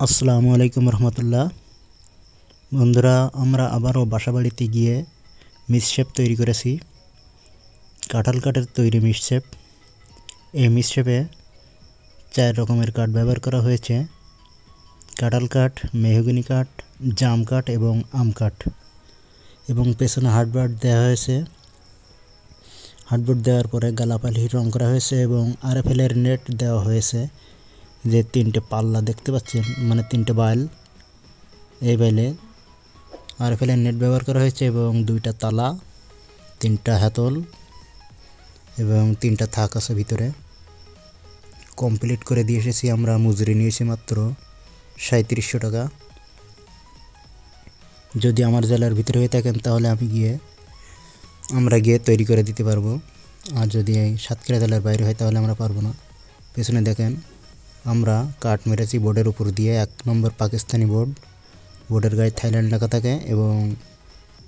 আসসালামু আলাইকুম রহমতুল্লাহ। বন্ধুরা, আমরা আবারও বাসাবাড়িতে গিয়ে মিসশেপ তৈরি করেছি। কাঁঠাল কাঠের তৈরি মিসশেপ। এই মিসশেপে 4 রকমের কাঠ ব্যবহার করা হয়েছে: কাঁঠাল কাঠ, মেহগনি কাঠ, জাম কাঠ এবং আম কাঠ। এবং পেছনে হার্ডবোর্ড দেওয়া হয়েছে। হার্ডবোর্ড দেওয়ার পরে গালাপালি রং করা হয়েছে এবং আরএফএলের নেট দেওয়া হয়েছে। যে 3টে পাল্লা দেখতে পাচ্ছেন, মানে 3টে বাইল, এই বাইলে আরএফএলের নেট ব্যবহার করা হয়েছে এবং 2টা তালা, 3টা হাতল এবং 3টা থাক আছে ভিতরে। কমপ্লিট করে দিয়ে এসেছি আমরা। মজুরি নিয়েছি মাত্র 3700 টাকা। যদি আমার জেলার ভিতরে হয়ে থাকেন তাহলে আমরা গিয়ে তৈরি করে দিতে পারবো। আর যদি এই সাতক্ষীরা জেলার বাইরে হয় তাহলে আমরা পারবো না। পেছনে দেখেন আমরা কাঠ মেরেছি বোর্ডের উপর দিয়ে। 1 নম্বর পাকিস্তানি বোর্ড। বোর্ডের গায়ে থাইল্যান্ড লেখা থাকে এবং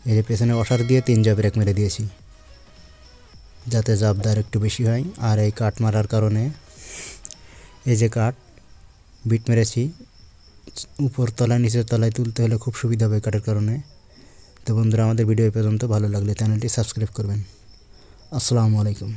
এই যে পেছনে ওয়াশার দিয়ে 3 জাব ব্রেক মেরে দিয়েছি যাতে জাবদার একটু বেশি হয়। আর এই কাঠ মারার কারণে এই যে কাঠ বিট মেরেছি, উপর তলায় নিচের তলায় তুলতে হলে খুব সুবিধা হবে কাঠের কারণে। তো বন্ধুরা, আমাদের ভিডিও এই পর্যন্ত। ভালো লাগলে চ্যানেলটি সাবস্ক্রাইব করবেন। আসসালামু আলাইকুম।